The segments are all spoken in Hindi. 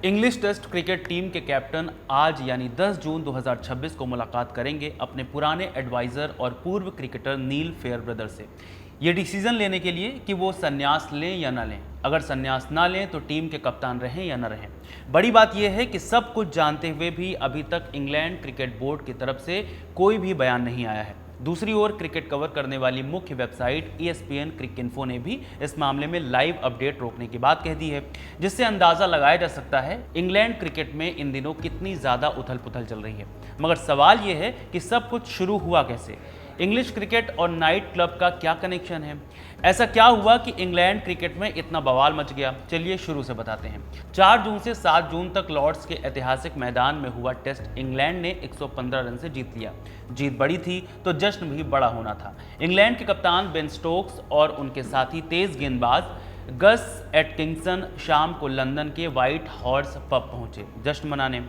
इंग्लिश टेस्ट क्रिकेट टीम के कैप्टन आज यानी 10 जून 2026 को मुलाकात करेंगे अपने पुराने एडवाइज़र और पूर्व क्रिकेटर नील फेयरब्रदर से ये डिसीजन लेने के लिए कि वो संन्यास लें या ना लें। अगर संन्यास ना लें तो टीम के कप्तान रहें या ना रहें। बड़ी बात यह है कि सब कुछ जानते हुए भी अभी तक इंग्लैंड क्रिकेट बोर्ड की तरफ से कोई भी बयान नहीं आया है। दूसरी ओर क्रिकेट कवर करने वाली मुख्य वेबसाइट ESPN क्रिकइन्फो ने भी इस मामले में लाइव अपडेट रोकने की बात कह दी है, जिससे अंदाजा लगाया जा सकता है इंग्लैंड क्रिकेट में इन दिनों कितनी ज़्यादा उथल पुथल चल रही है। मगर सवाल यह है कि सब कुछ शुरू हुआ कैसे, इंग्लिश क्रिकेट और नाइट क्लब का क्या कनेक्शन है, ऐसा क्या हुआ कि इंग्लैंड क्रिकेट में इतना बवाल मच गया। चलिए शुरू से बताते हैं। 4 जून से 7 जून तक लॉर्ड्स के ऐतिहासिक मैदान में हुआ टेस्ट इंग्लैंड ने 115 रन से जीत लिया। जीत बड़ी थी तो जश्न भी बड़ा होना था। इंग्लैंड के कप्तान बेन स्टोक्स और उनके साथी तेज गेंदबाज गस एटकिंसन शाम को लंदन के व्हाइट हॉर्स पब पहुंचे जश्न मनाने।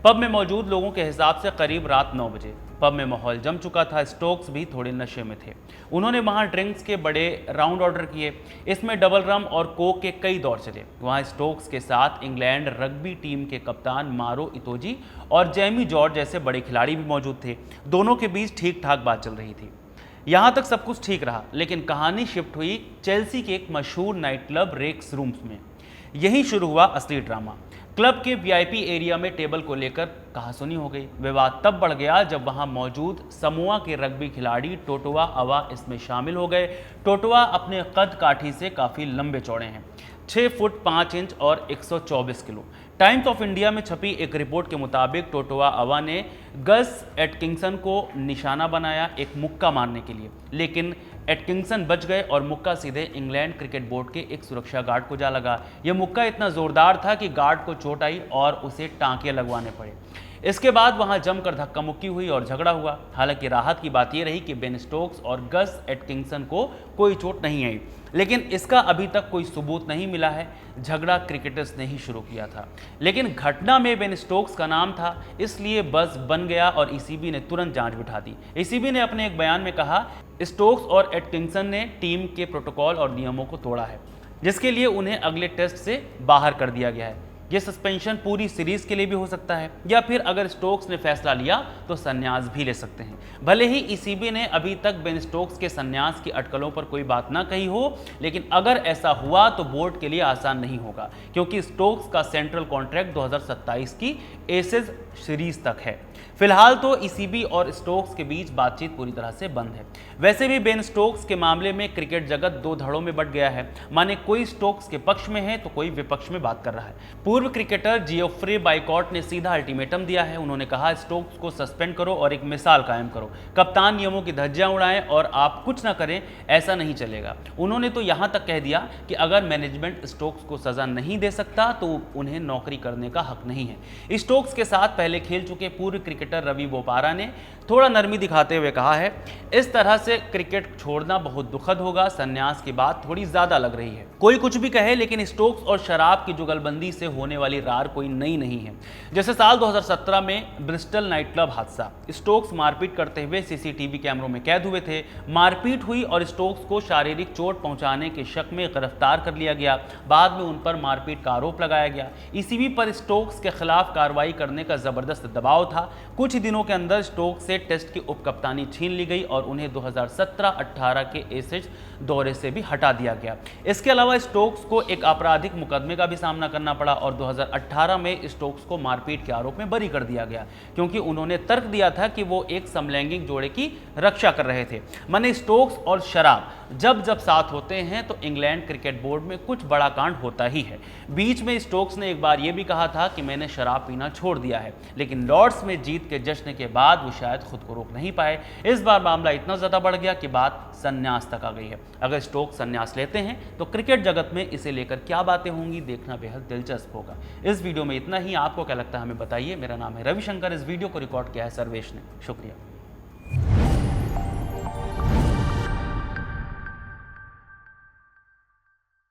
पब में मौजूद लोगों के हिसाब से करीब रात 9 बजे। पब में माहौल जम चुका था। स्टोक्स भी थोड़े नशे में थे। उन्होंने वहां ड्रिंक्स के बड़े राउंड ऑर्डर किए। इसमें डबल रम और कोक के कई दौर चले। वहां स्टोक्स के साथ इंग्लैंड रग्बी टीम के कप्तान मारो इतोजी और जेमी जॉर्ज जैसे बड़े खिलाड़ी भी मौजूद थे। दोनों के बीच ठीक ठाक बात चल रही थी। यहाँ तक सब कुछ ठीक रहा, लेकिन कहानी शिफ्ट हुई चेल्सी के एक मशहूर नाइट क्लब रेक्स रूम्स में। यहीं शुरू हुआ असली ड्रामा। क्लब के VIP एरिया में टेबल को लेकर कहासुनी हो गई। विवाद तब बढ़ गया जब वहां मौजूद समोआ के रग्बी खिलाड़ी टोटोआ अवा इसमें शामिल हो गए। टोटोआ अपने कद काठी से काफ़ी लंबे चौड़े हैं, 6 फुट 5 इंच और 124 किलो। टाइम्स ऑफ इंडिया में छपी एक रिपोर्ट के मुताबिक टोटोआ अवा ने गस एटकिंसन को निशाना बनाया एक मुक्का मारने के लिए, लेकिन एटकिंसन बच गए और मुक्का सीधे इंग्लैंड क्रिकेट बोर्ड के एक सुरक्षा गार्ड को जा लगा। यह मुक्का इतना जोरदार था कि गार्ड को चोट आई और उसे टांके लगवाने पड़े। इसके बाद वहां जमकर धक्का मुक्की हुई और झगड़ा हुआ। हालांकि राहत की बात यह रही कि बेन स्टोक्स और गस एटकिंसन को कोई चोट नहीं आई, लेकिन इसका अभी तक कोई सबूत नहीं मिला है। झगड़ा क्रिकेटर्स ने ही शुरू किया था, लेकिन घटना में बेन स्टोक्स का नाम था, इसलिए बस बन गया और ECB ने तुरंत जांच बिठा दी। ECB ने अपने एक बयान में कहा, स्टोक्स और एटकिंसन ने टीम के प्रोटोकॉल और नियमों को तोड़ा है, जिसके लिए उन्हें अगले टेस्ट से बाहर कर दिया गया है। यह सस्पेंशन पूरी सीरीज के लिए भी हो सकता है, या फिर अगर स्टोक्स ने फैसला लिया तो संन्यास भी ले सकते हैं। भले ही ECB ने अभी तक बेन स्टोक्स के संन्यास की अटकलों पर कोई बात ना कही हो, लेकिन अगर ऐसा हुआ तो बोर्ड के लिए आसान नहीं होगा, क्योंकि स्टोक्स का सेंट्रल कॉन्ट्रैक्ट 2027 की एसेज सीरीज तक है। फिलहाल तो ECB और स्टोक्स के बीच बातचीत पूरी तरह से बंद है। वैसे भी बेन स्टोक्स के मामले में क्रिकेट जगत 2 धड़ों में बंट गया है। माने कोई स्टोक्स के पक्ष में है तो कोई विपक्ष में बात कर रहा है। पूर्व क्रिकेटर जियोफ्रे बाइकॉट ने सीधा अल्टीमेटम दिया है। उन्होंने कहा, स्टोक्स को सस्पेंड करो और एक मिसाल कायम करो। कप्तान नियमों की धज्जियां उड़ाएं और आप कुछ ना करें, ऐसा नहीं चलेगा। उन्होंने तो यहां तक कह दिया कि अगर मैनेजमेंट स्टोक्स को सजा नहीं दे सकता तो उन्हें नौकरी करने का हक नहीं है। स्टोक्स के साथ पहले खेल चुके पूर्व क्रिकेटर रवि बोपारा ने थोड़ा नरमी दिखाते हुए कहा है, इस तरह से क्रिकेट छोड़ना बहुत दुखद होगा। संन्यास की बात थोड़ी ज्यादा लग रही है। कोई कुछ भी कहे, लेकिन स्टोक्स और शराब की जुगलबंदी से होने वाली रार कोई नई नहीं है। जैसे साल 2017 में ब्रिस्टल नाइट क्लब हादसा, स्टोक्स मारपीट करते हुए CCTV कैमरों में कैद हुए थे। मारपीट हुई और स्टोक्स को शारीरिक चोट पहुंचाने के शक में गिरफ्तार कर लिया गया। बाद में उन पर मारपीट का आरोप लगाया गया। ECB पर स्टोक्स के खिलाफ कार्रवाई करने का जबरदस्त दबाव था। कुछ ही दिनों के अंदर स्टोक्स से टेस्ट की उपकप्तानी छीन ली गई और उन्हें 2017-18 के एसेज दौरे से भी हटा दिया गया। इसके अलावा स्टोक्स को एक आपराधिक मुकदमे का भी सामना करना पड़ा और 2018 में स्टोक्स को मारपीट के आरोप में बरी कर दिया गया, क्योंकि उन्होंने तर्क दिया था कि वो एक समलैंगिक जोड़े की रक्षा कर रहे थे। माने स्टोक्स और शराब जब जब साथ होते हैं तो इंग्लैंड क्रिकेट बोर्ड में कुछ बड़ा कांड होता ही है। बीच में स्टोक्स ने एक बार यह भी कहा था कि मैंने शराब पीना छोड़ दिया है, लेकिन लॉर्ड्स में जीत के जश्न के बाद वो शायद खुद को रोक नहीं पाए। इस बार मामला इतना ज्यादा बढ़ गया कि बात संन्यास तक आ गई है। अगर स्टोक्स संन्यास लेते हैं तो क्रिकेट जगत में इसे लेकर क्या बातें होंगी, देखना बेहद दिलचस्प होगा। इस वीडियो में इतना ही। आपको क्या लगता है हमें बताइए। मेरा नाम है रविशंकर। इस वीडियो को रिकॉर्ड किया है सर्वेश ने। शुक्रिया।